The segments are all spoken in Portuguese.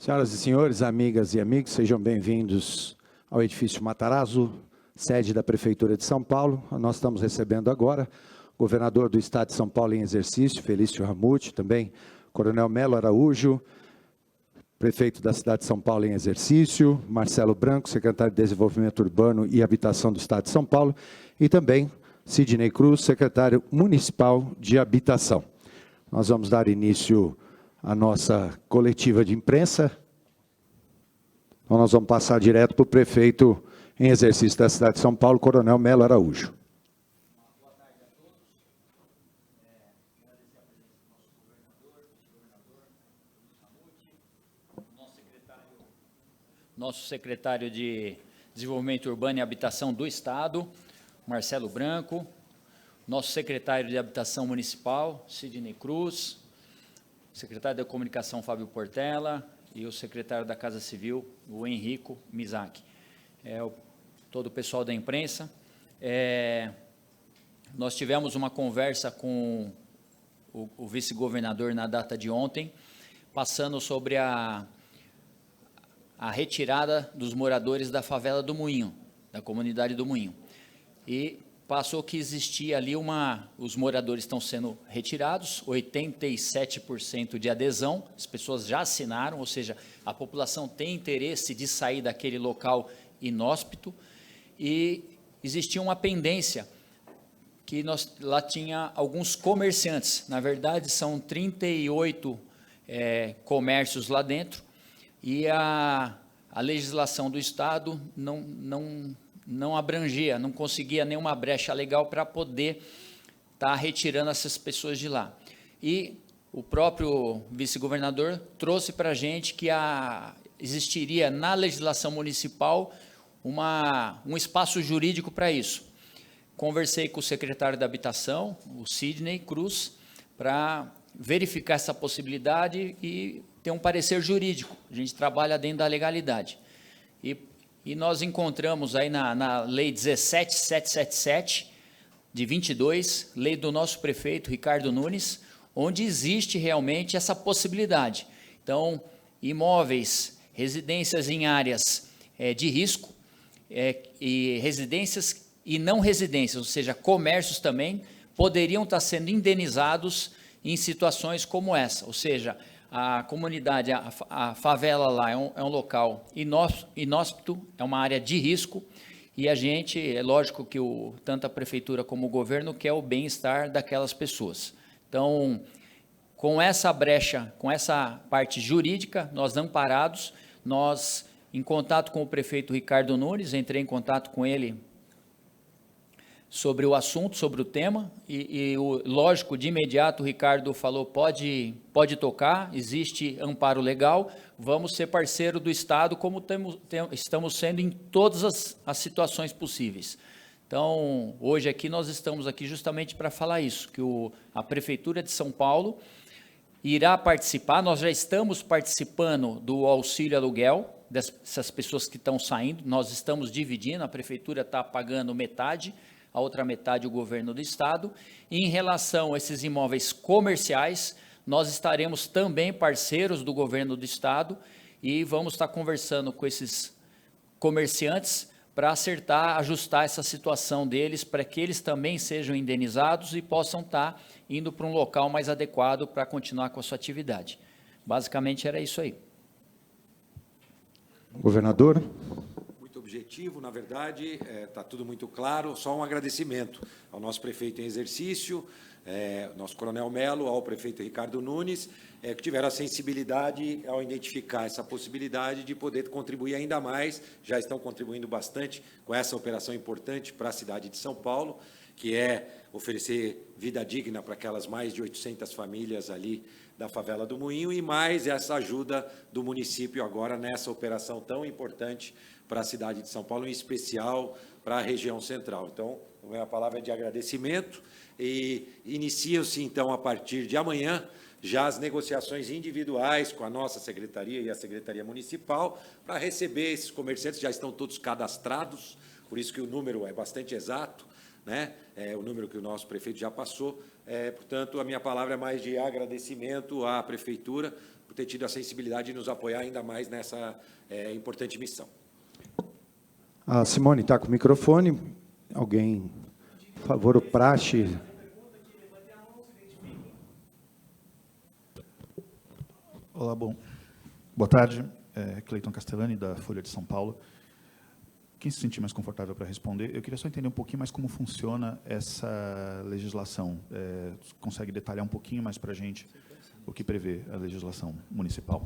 Senhoras e senhores, amigas e amigos, sejam bem-vindos ao edifício Matarazzo, sede da Prefeitura de São Paulo. Nós estamos recebendo agora o governador do Estado de São Paulo em exercício, Felício Ramute, também Coronel Melo Araújo, prefeito da cidade de São Paulo em exercício, Marcelo Branco, secretário de Desenvolvimento Urbano e Habitação do Estado de São Paulo, e também Sidney Cruz, secretário municipal de Habitação. Nós vamos dar início à nossa coletiva de imprensa. Então, nós vamos passar direto para o prefeito em exercício da cidade de São Paulo, Coronel Melo Araújo. Boa tarde a todos. Agradecer a presença do nosso governador, nosso secretário de Desenvolvimento Urbano e Habitação do Estado, Marcelo Branco, nosso secretário de Habitação Municipal, Sidney Cruz, secretário da Comunicação, Fábio Portela, e o secretário da Casa Civil, o Henrico Mizaki. Todo o pessoal da imprensa. Nós tivemos uma conversa com o vice-governador na data de ontem, passando sobre a retirada dos moradores da favela do Moinho, da comunidade do Moinho. E passou que existia ali os moradores estão sendo retirados, 87% de adesão, as pessoas já assinaram, ou seja, a população tem interesse de sair daquele local inóspito, e existia uma pendência, que lá tinha alguns comerciantes, na verdade são 38 comércios lá dentro, e a legislação do Estado não abrangia, não conseguia nenhuma brecha legal para poder estar retirando essas pessoas de lá. E o próprio vice-governador trouxe para a gente que existiria na legislação municipal um espaço jurídico para isso. Conversei com o secretário da Habitação, o Sidney Cruz, para verificar essa possibilidade e ter um parecer jurídico. A gente trabalha dentro da legalidade. E nós encontramos aí na Lei 17777, de 22, lei do nosso prefeito Ricardo Nunes, onde existe realmente essa possibilidade. Então, imóveis, residências em áreas de risco, e residências e não residências, ou seja, comércios também, poderiam estar sendo indenizados em situações como essa, ou seja, a comunidade, a favela lá é um local inóspito, é uma área de risco, e a gente, é lógico que tanto a prefeitura como o governo quer o bem-estar daquelas pessoas. Então, com essa brecha, com essa parte jurídica, nós amparados, nós, em contato com o prefeito Ricardo Nunes, entrei em contato com ele sobre o assunto, sobre o tema, lógico, de imediato o Ricardo falou, pode tocar, existe amparo legal, vamos ser parceiro do Estado, como estamos sendo em todas as situações possíveis. Então, hoje aqui, nós estamos aqui justamente para falar isso, que a Prefeitura de São Paulo irá participar, nós já estamos participando do auxílio aluguel, dessas pessoas que estão saindo, nós estamos dividindo, a Prefeitura está pagando metade, a outra metade o governo do Estado. E em relação a esses imóveis comerciais, nós estaremos também parceiros do governo do Estado e vamos estar conversando com esses comerciantes para acertar, ajustar essa situação deles, para que eles também sejam indenizados e possam estar indo para um local mais adequado para continuar com a sua atividade. Basicamente era isso aí. Governador. Objetivo, na verdade, está tudo muito claro, só um agradecimento ao nosso prefeito em exercício, nosso coronel Melo, ao prefeito Ricardo Nunes, que tiveram a sensibilidade ao identificar essa possibilidade de poder contribuir ainda mais, já estão contribuindo bastante com essa operação importante para a cidade de São Paulo, que é oferecer vida digna para aquelas mais de 800 famílias ali da favela do Moinho, e mais essa ajuda do município agora nessa operação tão importante para a cidade de São Paulo, em especial para a região central. Então, a minha palavra é de agradecimento, e iniciam-se, então, a partir de amanhã, já as negociações individuais com a nossa secretaria e a Secretaria Municipal, para receber esses comerciantes, já estão todos cadastrados, por isso que o número é bastante exato, né? O número que o nosso prefeito já passou. Portanto, a minha palavra é mais de agradecimento à Prefeitura por ter tido a sensibilidade de nos apoiar ainda mais nessa importante missão. A Simone está com o microfone. Alguém, por favor, o praxe. Olá, boa tarde. Cleiton Castellani, da Folha de São Paulo. Quem se sentir mais confortável para responder, eu queria só entender um pouquinho mais como funciona essa legislação. Consegue detalhar um pouquinho mais para a gente o que prevê a legislação municipal?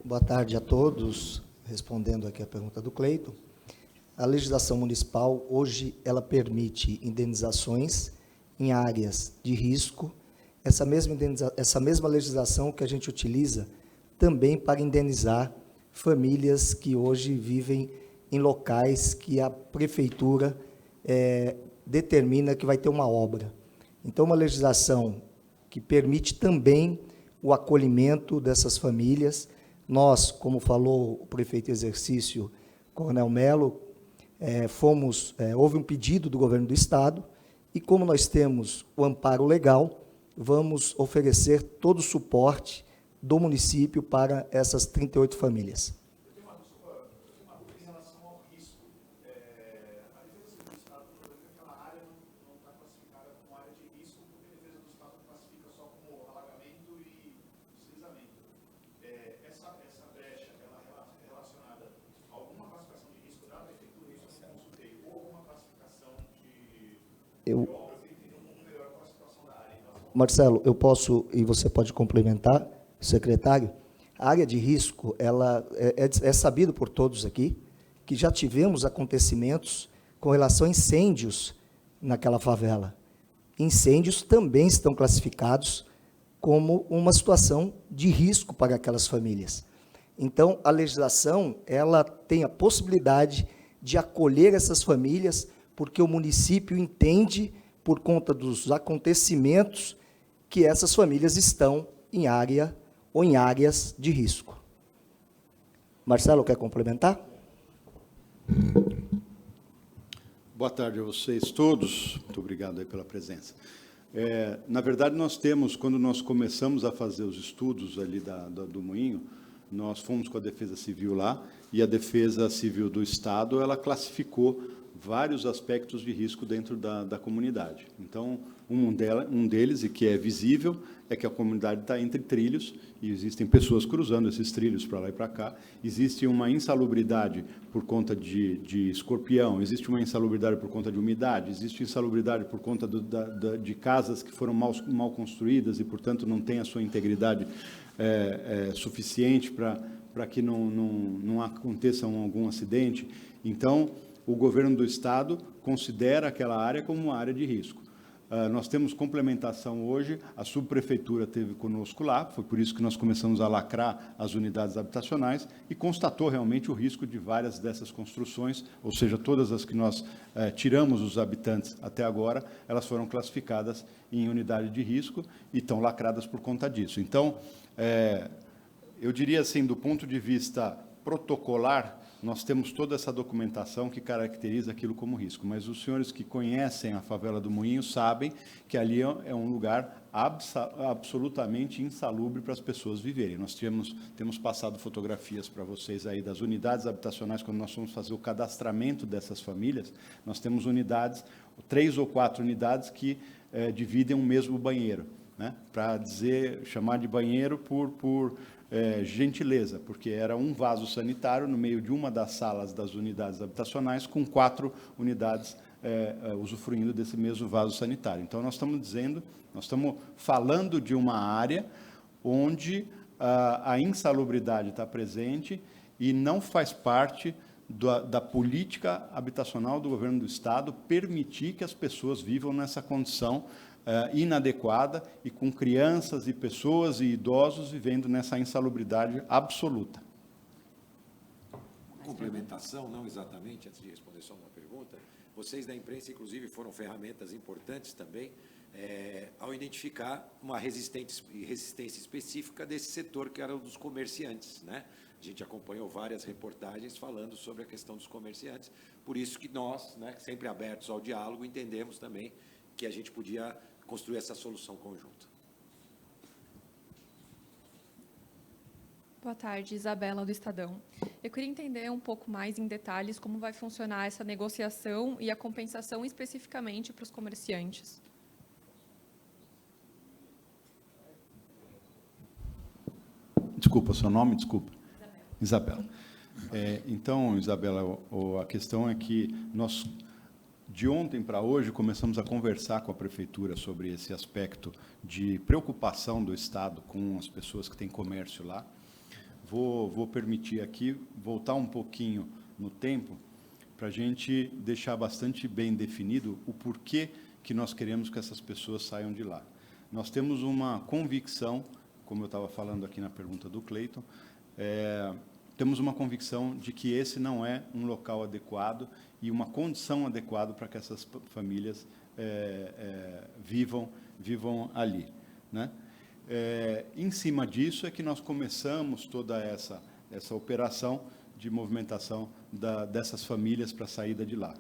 Boa tarde a todos. Respondendo aqui a pergunta do Cleiton, a legislação municipal, hoje, ela permite indenizações em áreas de risco. Essa mesma legislação que a gente utiliza também para indenizar famílias que hoje vivem em locais que a prefeitura determina que vai ter uma obra. Então, uma legislação que permite também o acolhimento dessas famílias. Nós, como falou o prefeito em exercício, Coronel Melo, houve um pedido do governo do Estado, e como nós temos o amparo legal, vamos oferecer todo o suporte do município para essas 38 famílias. Eu tenho uma dúvida em relação ao risco. A defesa do Estado, aquela área não está classificada como área de risco, porque a defesa do Estado classifica só como alagamento e deslizamento. Essa brecha, ela é relacionada a alguma classificação de risco da prefeitura, isso eu não consultei, ou alguma classificação de obras, e entender um pouco melhor qual a situação da área. Marcelo, eu posso, e você pode complementar, secretário, a área de risco, ela é sabido por todos aqui, que já tivemos acontecimentos com relação a incêndios naquela favela. Incêndios também estão classificados como uma situação de risco para aquelas famílias. Então, a legislação, ela tem a possibilidade de acolher essas famílias, porque o município entende, por conta dos acontecimentos, que essas famílias estão em área ou em áreas de risco. Marcelo, quer complementar? Boa tarde a vocês todos. Muito obrigado aí pela presença. Na verdade, nós temos, quando nós começamos a fazer os estudos ali do Moinho, nós fomos com a Defesa Civil lá, e a Defesa Civil do Estado, ela classificou vários aspectos de risco dentro da comunidade. Então, um deles, e que é visível, é que a comunidade está entre trilhos, e existem pessoas cruzando esses trilhos para lá e para cá. Existe uma insalubridade por conta de escorpião, existe uma insalubridade por conta de umidade, existe insalubridade por conta de casas que foram mal construídas e, portanto, não têm a sua integridade suficiente para que não aconteça algum acidente. Então, o governo do Estado considera aquela área como uma área de risco. Nós temos complementação hoje, a subprefeitura esteve conosco lá, foi por isso que nós começamos a lacrar as unidades habitacionais e constatou realmente o risco de várias dessas construções, ou seja, todas as que nós tiramos os habitantes até agora, elas foram classificadas em unidade de risco e estão lacradas por conta disso. Então, eu diria assim, do ponto de vista protocolar, nós temos toda essa documentação que caracteriza aquilo como risco, mas os senhores que conhecem a favela do Moinho sabem que ali é um lugar absolutamente insalubre para as pessoas viverem. Nós temos passado fotografias para vocês aí das unidades habitacionais, quando nós fomos fazer o cadastramento dessas famílias, nós temos unidades, 3 ou 4 unidades que dividem um mesmo banheiro, né? Para chamar de banheiro por gentileza, porque era um vaso sanitário no meio de uma das salas das unidades habitacionais, com 4 unidades usufruindo desse mesmo vaso sanitário. Então, nós estamos falando de uma área onde a insalubridade está presente e não faz parte da política habitacional do governo do Estado permitir que as pessoas vivam nessa condição inadequada e com crianças e pessoas e idosos vivendo nessa insalubridade absoluta. Complementação, não exatamente, antes de responder só uma pergunta, vocês da imprensa, inclusive, foram ferramentas importantes também ao identificar uma resistência específica desse setor, que era o dos comerciantes, né? A gente acompanhou várias reportagens falando sobre a questão dos comerciantes, por isso que nós, né, sempre abertos ao diálogo, entendemos também que a gente podia construir essa solução conjunta. Boa tarde, Isabela, do Estadão. Eu queria entender um pouco mais em detalhes como vai funcionar essa negociação e a compensação especificamente para os comerciantes. Desculpa, seu nome? Desculpa. Isabela. Então, Isabela, a questão é que nós, de ontem para hoje, começamos a conversar com a Prefeitura sobre esse aspecto de preocupação do Estado com as pessoas que têm comércio lá. Vou permitir aqui voltar um pouquinho no tempo para a gente deixar bastante bem definido o porquê que nós queremos que essas pessoas saiam de lá. Nós temos uma convicção, como eu estava falando aqui na pergunta do Cleiton, temos uma convicção de que esse não é um local adequado e uma condição adequada para que essas famílias vivam ali, né? Em cima disso é que nós começamos toda essa operação de movimentação dessas famílias para a saída de lá.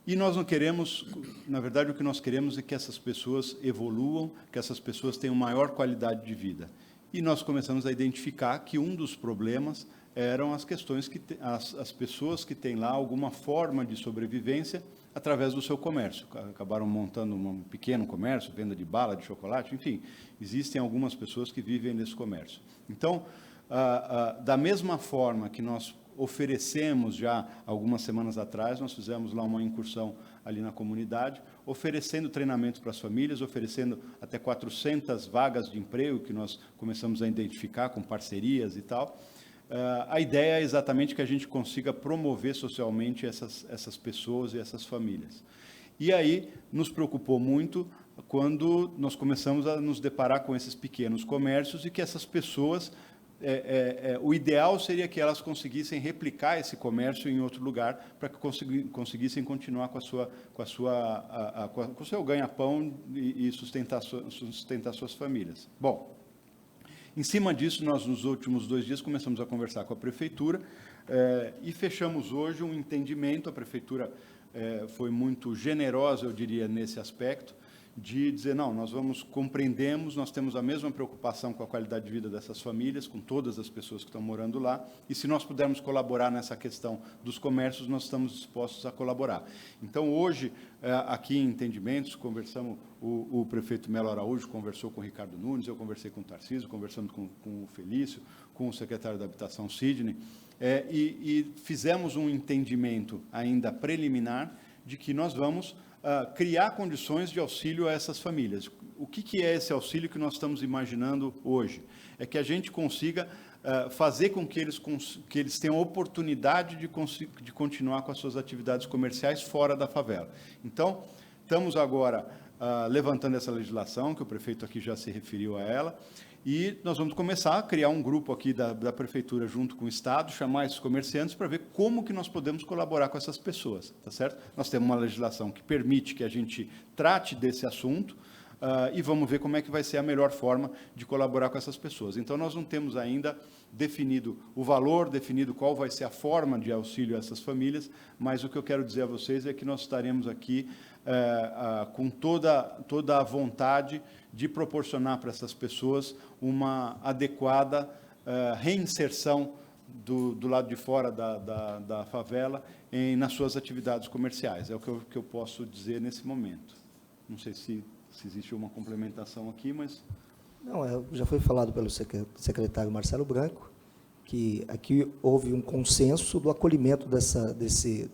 E nós não queremos, na verdade, o que nós queremos é que essas pessoas evoluam, que essas pessoas tenham maior qualidade de vida. E nós começamos a identificar que um dos problemas eram as questões que as pessoas que têm lá alguma forma de sobrevivência através do seu comércio. Acabaram montando um pequeno comércio, venda de bala, de chocolate, enfim, existem algumas pessoas que vivem nesse comércio. Então, da mesma forma que nós oferecemos já algumas semanas atrás, nós fizemos lá uma incursão ali na comunidade, oferecendo treinamento para as famílias, oferecendo até 400 vagas de emprego que nós começamos a identificar com parcerias e tal. A ideia é exatamente que a gente consiga promover socialmente essas pessoas e essas famílias. E aí nos preocupou muito quando nós começamos a nos deparar com esses pequenos comércios e que essas pessoas, o ideal seria que elas conseguissem replicar esse comércio em outro lugar para que conseguissem continuar com o seu ganha-pão e sustentar suas famílias. Bom, em cima disso, nós, nos últimos 2 dias, começamos a conversar com a Prefeitura e fechamos hoje um entendimento. A Prefeitura foi muito generosa, eu diria, nesse aspecto, de dizer, não, nós compreendemos, nós temos a mesma preocupação com a qualidade de vida dessas famílias, com todas as pessoas que estão morando lá, e se nós pudermos colaborar nessa questão dos comércios, nós estamos dispostos a colaborar. Então, hoje, aqui em Entendimentos, conversamos, o prefeito Melo Araújo conversou com o Ricardo Nunes, eu conversei com o Tarcísio, conversando com o Felício, com o secretário da Habitação, Sidney, e fizemos um entendimento ainda preliminar de que nós vamos criar condições de auxílio a essas famílias. O que é esse auxílio que nós estamos imaginando hoje? É que a gente consiga fazer com que eles tenham oportunidade de continuar com as suas atividades comerciais fora da favela. Então, estamos agora levantando essa legislação, que o prefeito aqui já se referiu a ela, e nós vamos começar a criar um grupo aqui da Prefeitura junto com o Estado, chamar esses comerciantes para ver como que nós podemos colaborar com essas pessoas, tá certo? Nós temos uma legislação que permite que a gente trate desse assunto e vamos ver como é que vai ser a melhor forma de colaborar com essas pessoas. Então, nós não temos ainda definido o valor, definido qual vai ser a forma de auxílio a essas famílias, mas o que eu quero dizer a vocês é que nós estaremos aqui com toda a vontade de proporcionar para essas pessoas uma adequada reinserção do lado de fora da favela nas suas atividades comerciais. É o que eu posso dizer nesse momento. Não sei se existe uma complementação aqui, mas... Não, já foi falado pelo secretário Marcelo Branco, que aqui houve um consenso do acolhimento desses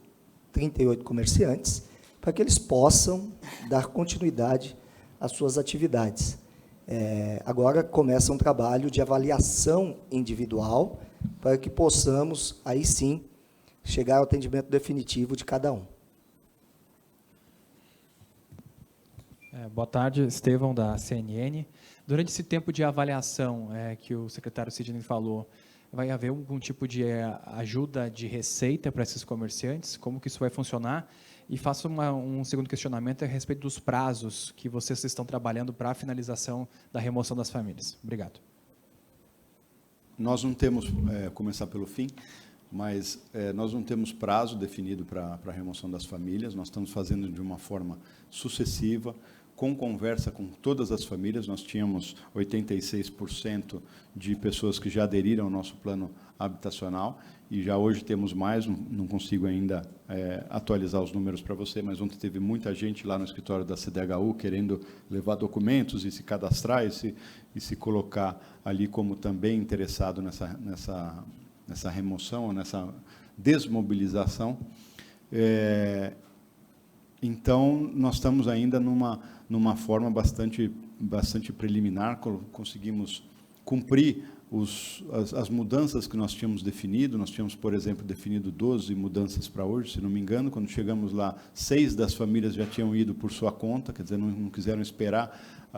38 comerciantes, para que eles possam dar continuidade às suas atividades. Agora começa um trabalho de avaliação individual, para que possamos, aí sim, chegar ao atendimento definitivo de cada um. Boa tarde, Estevão, da CNN. Durante esse tempo de avaliação que o secretário Sidney falou, vai haver algum tipo de ajuda de receita para esses comerciantes? Como que isso vai funcionar? E faço um segundo questionamento a respeito dos prazos que vocês estão trabalhando para a finalização da remoção das famílias. Obrigado. Nós não temos, começar pelo fim, mas nós não temos prazo definido para a remoção das famílias, nós estamos fazendo de uma forma sucessiva, com conversa com todas as famílias. Nós tínhamos 86% de pessoas que já aderiram ao nosso plano habitacional, e já hoje temos mais, não consigo ainda atualizar os números para você, mas ontem teve muita gente lá no escritório da CDHU querendo levar documentos e se cadastrar e se colocar ali como também interessado nessa remoção, nessa desmobilização. Então, nós estamos ainda numa forma bastante preliminar, conseguimos cumprir as mudanças que nós tínhamos definido. Nós tínhamos, por exemplo, definido 12 mudanças para hoje, se não me engano. Quando chegamos lá, 6 das famílias já tinham ido por sua conta, quer dizer, não quiseram esperar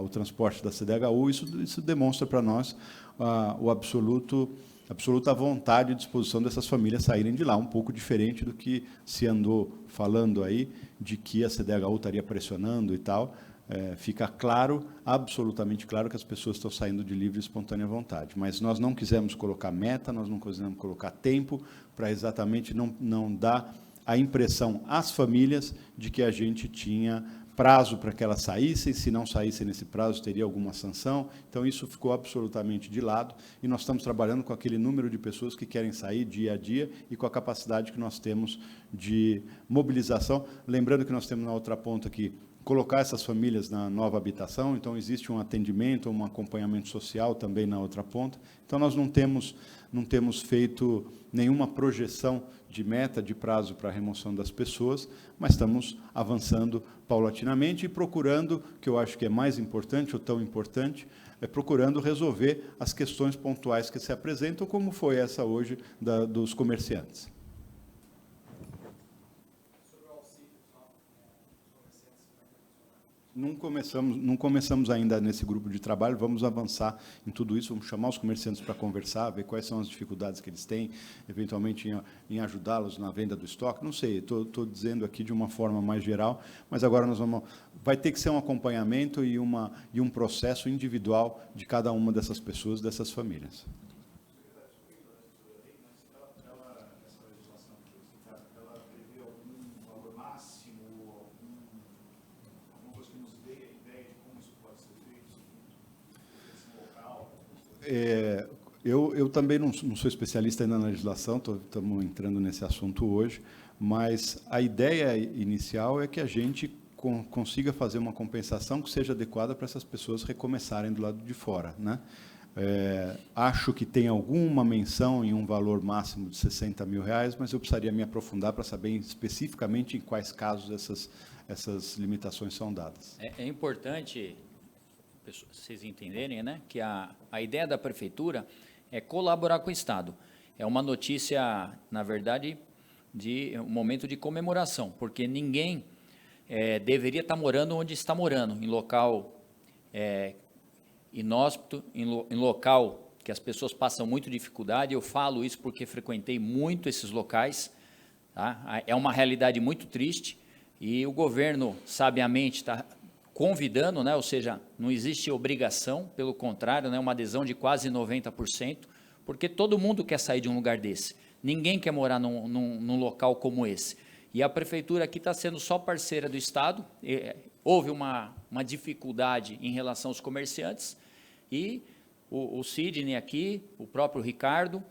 o transporte da CDHU. Isso demonstra para nós a absoluta vontade e disposição dessas famílias saírem de lá, um pouco diferente do que se andou falando aí, de que a CDHU estaria pressionando e tal. Fica claro, absolutamente claro, que as pessoas estão saindo de livre e espontânea vontade. Mas nós não quisemos colocar meta, nós não quisemos colocar tempo, para exatamente não dar a impressão às famílias de que a gente tinha prazo para que elas saíssem, se não saíssem nesse prazo, teria alguma sanção. Então, isso ficou absolutamente de lado, e nós estamos trabalhando com aquele número de pessoas que querem sair dia a dia e com a capacidade que nós temos de mobilização. Lembrando que nós temos na outra ponta aqui, colocar essas famílias na nova habitação, então existe um atendimento, um acompanhamento social também na outra ponta. Então, nós não temos feito nenhuma projeção de meta, de prazo para a remoção das pessoas, mas estamos avançando paulatinamente e procurando, que eu acho que é mais importante, ou tão importante, procurando resolver as questões pontuais que se apresentam, como foi essa hoje dos comerciantes. Não começamos ainda nesse grupo de trabalho, vamos avançar em tudo isso, vamos chamar os comerciantes para conversar, ver quais são as dificuldades que eles têm, eventualmente em ajudá-los na venda do estoque, não sei, estou dizendo aqui de uma forma mais geral, mas agora vai ter que ser um acompanhamento e um processo individual de cada uma dessas pessoas, dessas famílias. Eu também não sou especialista ainda na legislação, estamos entrando nesse assunto hoje, mas a ideia inicial é que a gente consiga fazer uma compensação que seja adequada para essas pessoas recomeçarem do lado de fora, né? Acho que tem alguma menção em um valor máximo de R$60 mil, mas eu precisaria me aprofundar para saber especificamente em quais casos essas limitações são dadas. É importante vocês entenderem, né, que a ideia da prefeitura é colaborar com o Estado. É uma notícia, na verdade, de um momento de comemoração, porque ninguém deveria estar morando onde está morando, em local inóspito, em local que as pessoas passam muito dificuldade. Eu falo isso porque frequentei muito esses locais, tá? É uma realidade muito triste, e o governo, sabiamente, está convidando, né? Ou seja, não existe obrigação, pelo contrário, né? Uma adesão de quase 90%, porque todo mundo quer sair de um lugar desse. Ninguém quer morar num local como esse. E a prefeitura aqui está sendo só parceira do Estado. Houve uma dificuldade em relação aos comerciantes, e o Sidney aqui, o próprio Ricardo,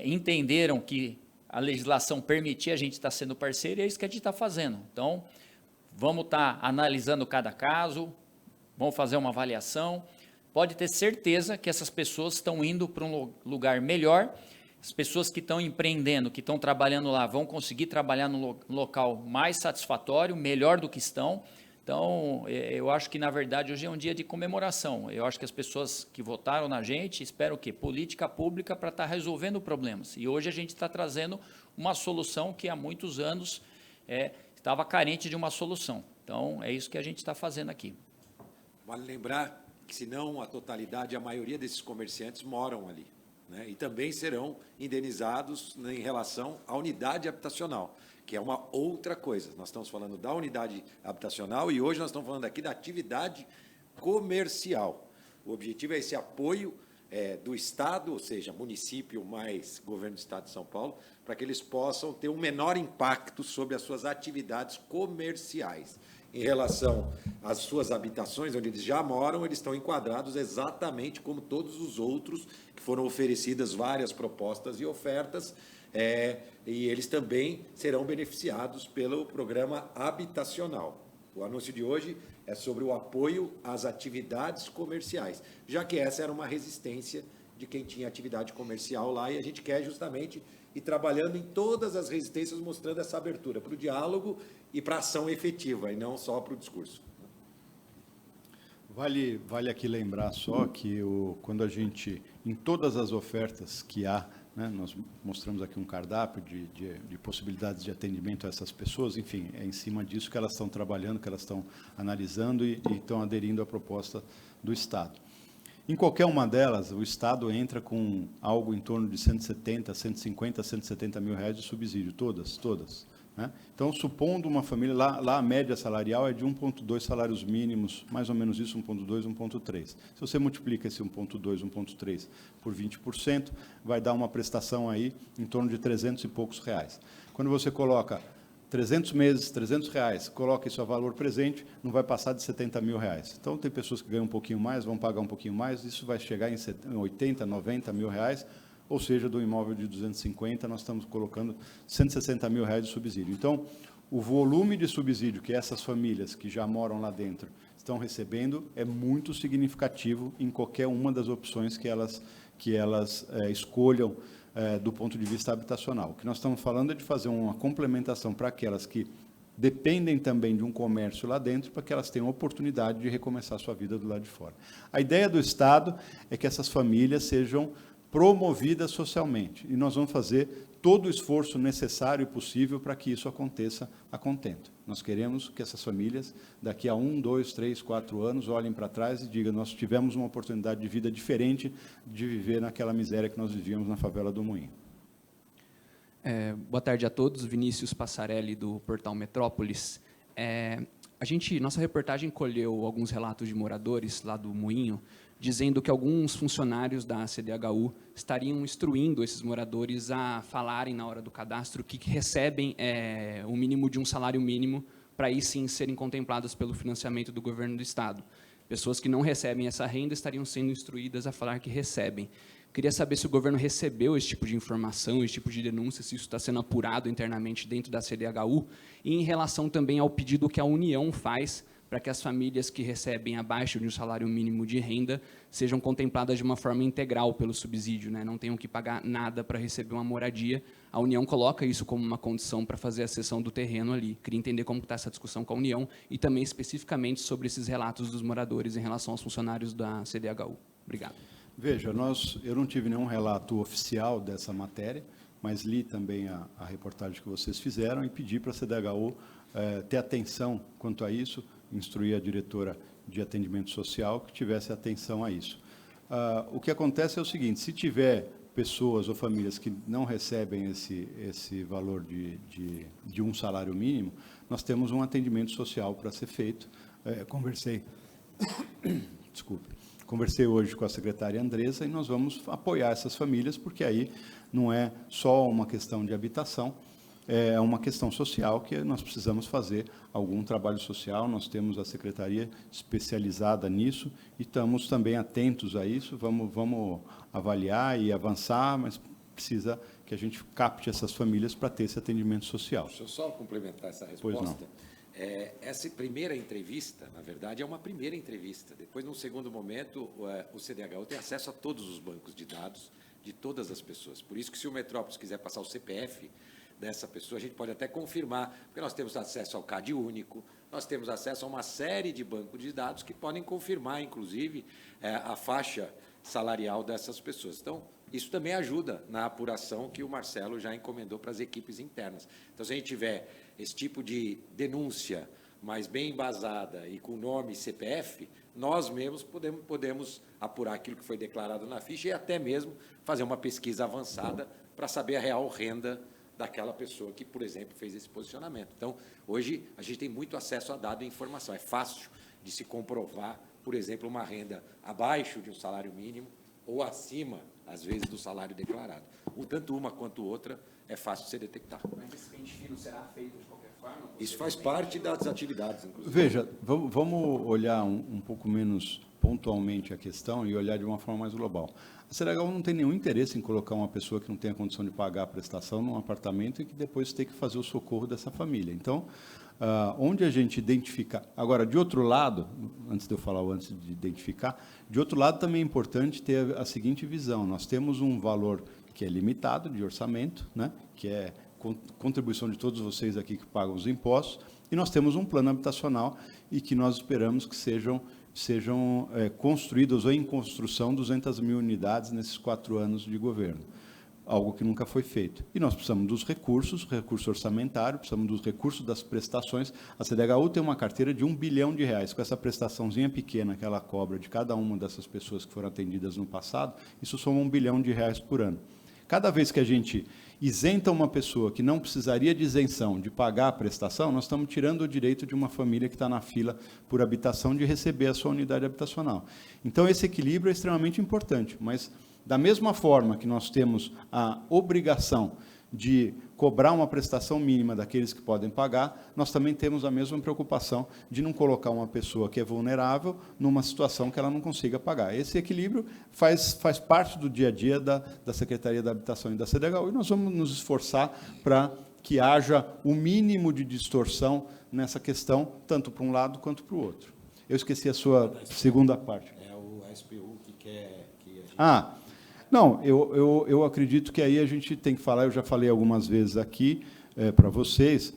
entenderam que a legislação permitia a gente estar sendo parceiro, e é isso que a gente está fazendo. Então, vamos estar analisando cada caso, vamos fazer uma avaliação. Pode ter certeza que essas pessoas estão indo para um lugar melhor. As pessoas que estão empreendendo, que estão trabalhando lá, vão conseguir trabalhar num local mais satisfatório, melhor do que estão. Então, eu acho que, na verdade, hoje é um dia de comemoração. Eu acho que as pessoas que votaram na gente esperam o quê? Política pública para estar resolvendo problemas. E hoje a gente está trazendo uma solução que há muitos anos estava carente de uma solução. Então, é isso que a gente está fazendo aqui. Vale lembrar que, se não a totalidade, a maioria desses comerciantes moram ali, né? E também serão indenizados em relação à unidade habitacional, que é uma outra coisa. Nós estamos falando da unidade habitacional e hoje nós estamos falando aqui da atividade comercial. O objetivo é esse apoio do Estado, ou seja, município mais governo do Estado de São Paulo, para que eles possam ter um menor impacto sobre as suas atividades comerciais. em relação às suas habitações, onde eles já moram, eles estão enquadrados exatamente como todos os outros, que foram oferecidas várias propostas e ofertas, e eles também serão beneficiados pelo programa habitacional. O anúncio de hoje é sobre o apoio às atividades comerciais, já que essa era uma resistência de quem tinha atividade comercial lá, e a gente quer justamente ir trabalhando em todas as resistências, mostrando essa abertura para o diálogo e para a ação efetiva, e não só para o discurso. Vale aqui lembrar só que quando a gente, em todas as ofertas que há, né, nós mostramos aqui um cardápio de possibilidades de atendimento a essas pessoas, enfim, é em cima disso que elas estão trabalhando, que elas estão analisando e estão aderindo à proposta do Estado. Em qualquer uma delas, o Estado entra com algo em torno de 170, 150, 170 mil reais de subsídio, todas. Né? Então, supondo uma família, lá a média salarial é de 1,2 salários mínimos, mais ou menos isso, 1,2, 1,3. Se você multiplica esse 1,2, 1,3 por 20%, vai dar uma prestação aí em torno de 300 e poucos reais. Quando você coloca 300 meses, 300 reais, coloca isso a valor presente, não vai passar de 70 mil reais. Então, tem pessoas que ganham um pouquinho mais, vão pagar um pouquinho mais, isso vai chegar em 80, 90 mil reais, ou seja, do imóvel de 250, nós estamos colocando 160 mil reais de subsídio. Então, o volume de subsídio que essas famílias que já moram lá dentro estão recebendo é muito significativo em qualquer uma das opções que elas escolham do ponto de vista habitacional. O que nós estamos falando é de fazer uma complementação para aquelas que dependem também de um comércio lá dentro, para que elas tenham a oportunidade de recomeçar a sua vida do lado de fora. A ideia do Estado é que essas famílias sejam promovidas socialmente, e nós vamos fazer todo o esforço necessário e possível para que isso aconteça a contento. Nós queremos que essas famílias, daqui a 1, 2, 3, 4 anos, olhem para trás e digam: nós tivemos uma oportunidade de vida diferente de viver naquela miséria que nós vivíamos na favela do Moinho. Boa tarde a todos, Vinícius Passarelli, do Portal Metrópolis. Nossa reportagem colheu alguns relatos de moradores lá do Moinho, dizendo que alguns funcionários da CDHU estariam instruindo esses moradores a falarem na hora do cadastro que recebem o mínimo de um salário mínimo para aí sim serem contempladas pelo financiamento do governo do Estado. Pessoas que não recebem essa renda estariam sendo instruídas a falar que recebem. Queria saber se o governo recebeu esse tipo de informação, esse tipo de denúncia, se isso está sendo apurado internamente dentro da CDHU, e em relação também ao pedido que a União faz para que as famílias que recebem abaixo de um salário mínimo de renda sejam contempladas de uma forma integral pelo subsídio, né? Não tenham que pagar nada para receber uma moradia. A União coloca isso como uma condição para fazer a cessão do terreno ali. Queria entender como está essa discussão com a União e também especificamente sobre esses relatos dos moradores em relação aos funcionários da CDHU. Obrigado. Veja, eu não tive nenhum relato oficial dessa matéria, mas li também a reportagem que vocês fizeram e pedi para a CDHU ter atenção quanto a isso, instruir a diretora de atendimento social que tivesse atenção a isso. O que acontece é o seguinte: se tiver pessoas ou famílias que não recebem esse valor de um salário mínimo, nós temos um atendimento social para ser feito. Conversei hoje com a secretária Andressa e nós vamos apoiar essas famílias, porque aí não é só uma questão de habitação, é uma questão social que nós precisamos fazer algum trabalho social. Nós temos a secretaria especializada nisso e estamos também atentos a isso. Vamos avaliar e avançar, mas precisa que a gente capte essas famílias para ter esse atendimento social. Deixa eu só complementar essa resposta. Pois não. Essa primeira entrevista, na verdade, é uma primeira entrevista. Depois, num segundo momento, o CDHU tem acesso a todos os bancos de dados de todas as pessoas. Por isso que, se o Metrópolis quiser passar o CPF dessa pessoa, a gente pode até confirmar, porque nós temos acesso ao CAD único, nós temos acesso a uma série de bancos de dados que podem confirmar, inclusive, a faixa salarial dessas pessoas. Então, isso também ajuda na apuração que o Marcelo já encomendou para as equipes internas. Então, se a gente tiver esse tipo de denúncia mais bem embasada e com nome e CPF, nós mesmos podemos apurar aquilo que foi declarado na ficha e até mesmo fazer uma pesquisa avançada para saber a real renda daquela pessoa que, por exemplo, fez esse posicionamento. Então, hoje, a gente tem muito acesso a dado e informação. É fácil de se comprovar, por exemplo, uma renda abaixo de um salário mínimo ou acima às vezes, do salário declarado. Tanto uma quanto outra é fácil de ser detectado. Mas esse pente fino será feito de qualquer forma? Isso faz parte das atividades, inclusive. Veja, vamos olhar um pouco menos pontualmente a questão e olhar de uma forma mais global. A CDHU não tem nenhum interesse em colocar uma pessoa que não tenha condição de pagar a prestação num apartamento e que depois tem que fazer o socorro dessa família. Então, onde a gente identifica... Agora, de outro lado, antes de eu falar antes de identificar, de outro lado também é importante ter a seguinte visão. Nós temos um valor que é limitado de orçamento, né, que é contribuição de todos vocês aqui que pagam os impostos, e nós temos um plano habitacional e que nós esperamos que sejam construídas ou em construção 200 mil unidades nesses 4 anos de governo, algo que nunca foi feito. E nós precisamos dos recurso orçamentário, precisamos dos recursos das prestações. A CDHU tem uma carteira de R$1 bilhão, com essa prestaçãozinha pequena que ela cobra de cada uma dessas pessoas que foram atendidas no passado, isso soma R$1 bilhão por ano. Cada vez que a gente isenta uma pessoa que não precisaria de isenção de pagar a prestação, nós estamos tirando o direito de uma família que está na fila por habitação de receber a sua unidade habitacional. Então, esse equilíbrio é extremamente importante, mas, da mesma forma que nós temos a obrigação de cobrar uma prestação mínima daqueles que podem pagar, nós também temos a mesma preocupação de não colocar uma pessoa que é vulnerável numa situação que ela não consiga pagar. Esse equilíbrio faz parte do dia a dia da Secretaria da Habitação e da CDHU, e nós vamos nos esforçar para que haja o mínimo de distorção nessa questão, tanto para um lado quanto para o outro. Eu esqueci a sua segunda parte. É o SPU que quer... Não, eu acredito que aí a gente tem que falar, eu já falei algumas vezes aqui para vocês,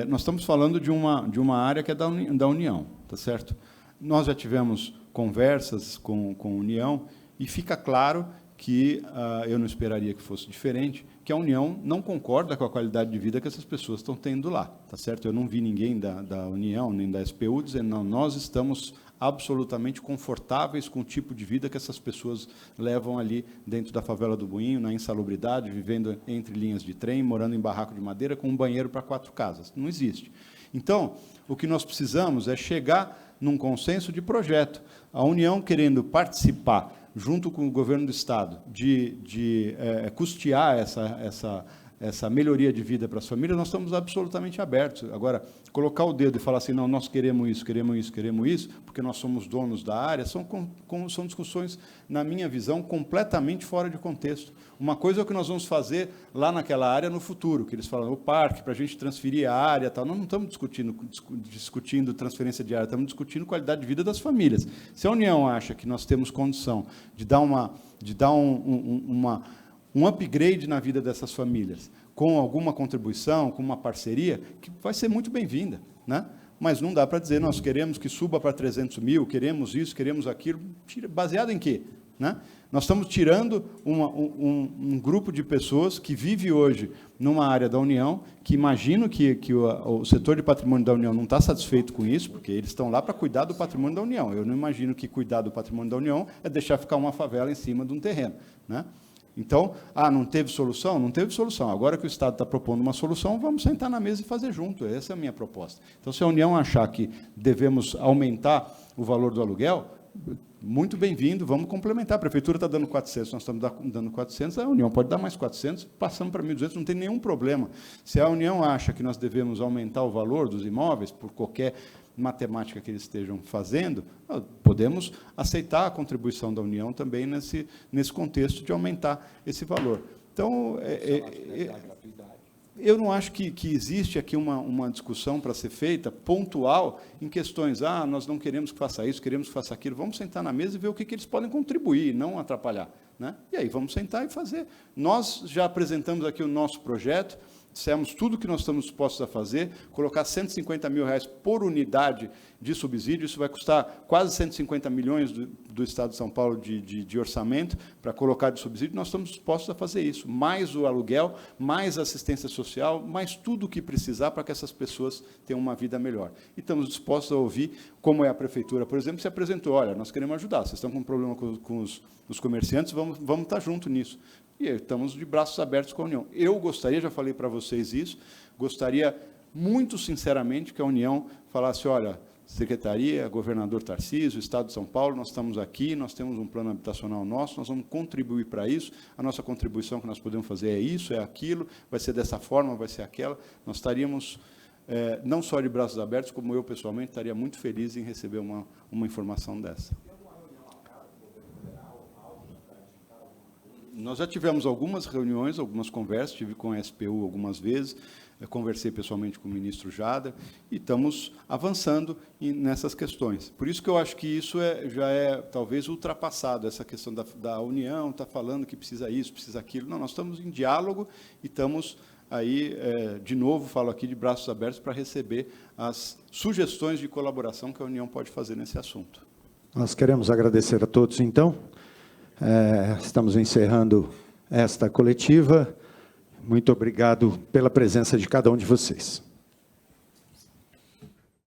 nós estamos falando de uma área que é da União, tá certo? Nós já tivemos conversas com a União e fica claro que eu não esperaria que fosse diferente, que a União não concorda com a qualidade de vida que essas pessoas estão tendo lá, tá certo? Eu não vi ninguém da União, nem da SPU, dizendo, não, nós estamos absolutamente confortáveis com o tipo de vida que essas pessoas levam ali dentro da favela do Moinho, na insalubridade, vivendo entre linhas de trem, morando em barraco de madeira, com um banheiro para 4 casas. Não existe. Então, o que nós precisamos é chegar num consenso de projeto. A União querendo participar, junto com o governo do Estado, de custear essa melhoria de vida para as famílias, nós estamos absolutamente abertos. Agora, colocar o dedo e falar assim, não, nós queremos isso, porque nós somos donos da área, são discussões, na minha visão, completamente fora de contexto. Uma coisa é o que nós vamos fazer lá naquela área no futuro, que eles falam, o parque, para a gente transferir a área, tal. Nós não estamos discutindo transferência de área, estamos discutindo qualidade de vida das famílias. Se a União acha que nós temos condição de dar um upgrade na vida dessas famílias, com alguma contribuição, com uma parceria, que vai ser muito bem-vinda, né? Mas não dá para dizer, nós queremos que suba para 300 mil, queremos isso, queremos aquilo, baseado em quê? Né? Nós estamos tirando um grupo de pessoas que vive hoje numa área da União, que imagino que o setor de patrimônio da União não está satisfeito com isso, porque eles estão lá para cuidar do patrimônio da União. Eu não imagino que cuidar do patrimônio da União é deixar ficar uma favela em cima de um terreno, né? Então, não teve solução? Não teve solução. Agora que o Estado está propondo uma solução, vamos sentar na mesa e fazer junto. Essa é a minha proposta. Então, se a União achar que devemos aumentar o valor do aluguel, muito bem-vindo, vamos complementar. A Prefeitura está dando 400, nós estamos dando 400, a União pode dar mais 400, passamos para 1.200, não tem nenhum problema. Se a União acha que nós devemos aumentar o valor dos imóveis, por qualquer matemática que eles estejam fazendo, podemos aceitar a contribuição da União também nesse contexto de aumentar esse valor. Então, eu não acho que existe aqui uma discussão para ser feita, pontual, em questões, nós não queremos que faça isso, queremos que faça aquilo, vamos sentar na mesa e ver o que eles podem contribuir, não atrapalhar, né? E aí vamos sentar e fazer. Nós já apresentamos aqui o nosso projeto, dissemos tudo o que nós estamos dispostos a fazer, colocar R$150 mil por unidade de subsídio, isso vai custar quase 150 milhões do Estado de São Paulo de orçamento para colocar de subsídio, nós estamos dispostos a fazer isso, mais o aluguel, mais a assistência social, mais tudo o que precisar para que essas pessoas tenham uma vida melhor. E estamos dispostos a ouvir, como é a Prefeitura, por exemplo, se apresentou, olha, nós queremos ajudar, vocês estão com um problema com os comerciantes, vamos estar junto nisso. E estamos de braços abertos com a União. Eu gostaria, já falei para vocês isso, gostaria muito sinceramente que a União falasse, olha, Secretaria, governador Tarcísio, Estado de São Paulo, nós estamos aqui, nós temos um plano habitacional nosso, nós vamos contribuir para isso, a nossa contribuição que nós podemos fazer é isso, é aquilo, vai ser dessa forma, vai ser aquela, nós estaríamos, não só de braços abertos, como eu, pessoalmente, estaria muito feliz em receber uma informação dessa. Nós já tivemos algumas reuniões, algumas conversas, estive com a SPU algumas vezes, conversei pessoalmente com o ministro Jada, e estamos avançando nessas questões. Por isso que eu acho que isso já é, talvez, ultrapassado, essa questão da União, está falando que precisa isso, precisa aquilo. Não, nós estamos em diálogo e estamos aí, de novo, falo aqui de braços abertos para receber as sugestões de colaboração que a União pode fazer nesse assunto. Nós queremos agradecer a todos, então. Estamos encerrando esta coletiva. Muito obrigado pela presença de cada um de vocês.